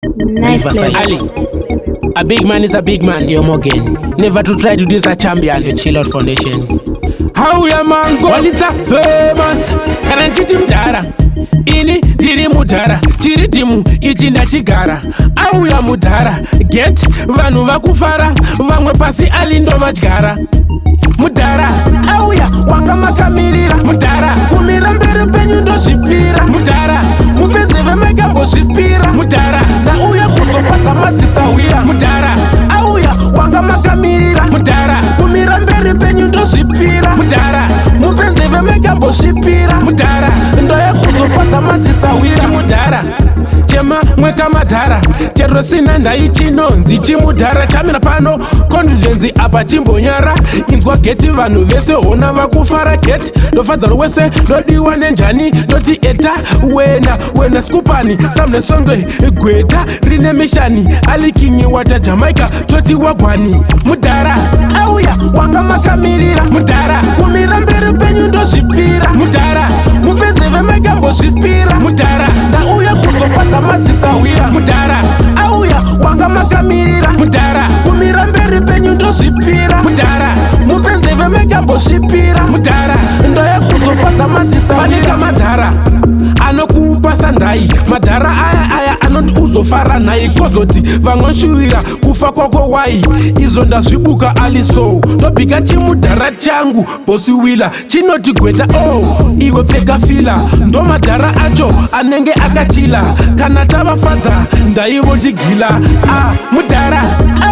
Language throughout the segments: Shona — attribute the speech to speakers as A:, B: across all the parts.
A: Riverside. Ali, a big man is a big man, dear Morgan. Never to try to do this a champion, the Chill Out Foundation. How ya mango? Walita famous. Kana chiti mudara. Ini diri mudara. Chiri timu ichi ndachigara. Au ya mudara. Get vanhu vakufara. Vamwe pasi alindo vadyara. Mudara, auya wanga makamirira. Mudara, kumira mberi penyu ndozvipira. Mudara, mupenzi vemega mbozvipira. Mudara, ndauya kuzofadza madzisawira. Mudara, auya wanga makamirira. Mudara, kumira mberi penyu ndozvipira. Mudara, mupenzi vemega mbozvipira. Mudara, ndoya kuzofadza madzisawira. Mudara, chema mweka madhara. Chero sina ndai chinonzi chimudhara. Chamira pano convivenzi apa chimbonyara. Inzwa geti vanhu vese hona vakufara geti. Ndofadzaro wese ndodiwa nenjani. Ndoti eta wena skupani. Samne songwe gweta rine mishani. Alikinyi wata Jamaica toti wagwani. Mudhara auya wanga makamirira. Mudhara kumira mberi penyu ndozvipira. Mudhara mupenzi vemega mbozvipira. Mudhara ndauya kuzofadza madzisawira. Mudhara auya wanga makamirira. Mudhara kumira mberi penyu ndozvipira. Mudhara mupenzi vemega mbozvipira. Mudhara ndoya kuzofadza madzisawira. Madhara anokupa sandai. Madhara aya anoti uzofara naye kozoti vangoshuwira kufa kwako wai. Izvo ndazvibuka aliso ndobhika chimudhara changu bosiwila chinoti gweta iwe pfeka fila. Ndo madhara acho anenge akachila kana tavafadza ndaivotigila. Mudhara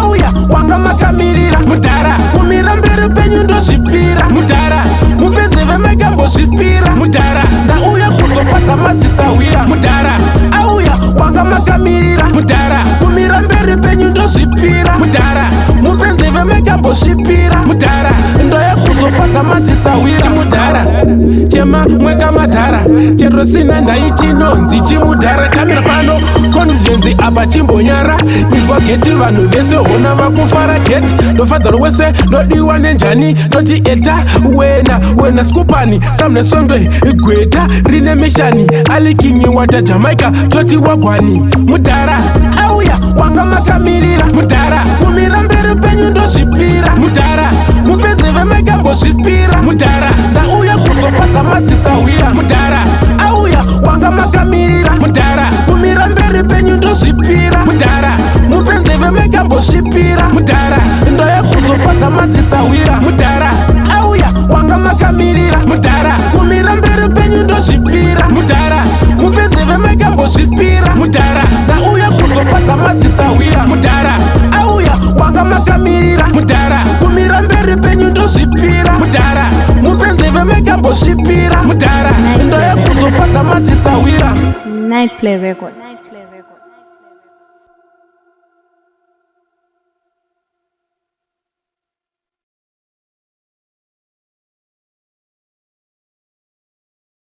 A: auya wanga makamirira. Mudhara kumira mberi penyu ndozvipira. Mudhara mupenzi vemega mbozvipira. Mudhara ndauya kuzofadza madzisawira. Mudhara auya wanga makamirira. Mudhara kumira mberi penyu ndozvipira. Mudhara mupenzi vemega mbozvipira. Mudhara ndoya kuzofadza madzisawira. Mudhara chema mweka madhara. Chero sina ndai chinonzi chimudhara. Chamira pano convivenzi apa chimbonyara. Inzwa geti vanhu vese hona vakufara geti. Ndofadzaro wese ndodiwa nenjani. Ndoti eta wena skupani. Samne songwe gweta rine mishani. Alikinyi wata Jamaica toti wagwani. Mudhara auya wanga makamirira. Mudhara kumira mberi penyu ndozvipira. Mudhara mupenzi vemega mbozvipira. Mudhara ndauya kuzofadza madzisawira. Mudhara auya wanga makamirira. Mudhara kumira mberi penyu ndozvipira. Mudhara mupenzi vemega mbozvipira. Mudhara ndoya kuzofadza madzisawira. Mudhara auya wanga makamirira. Mudhara kumira mberi penyu ndozvipira. Mudhara mupenzi vemega mbozvipira. Mudhara ndauya kuzofadza madzisawira. Mudhara auya wanga makamirira. Mudhara kumira mberi penyu ndozvipira. Mudhara mupenzi vemega mbozvipira. Mudhara ndoya kuzofadza madzisawira.
B: Nightplay Records.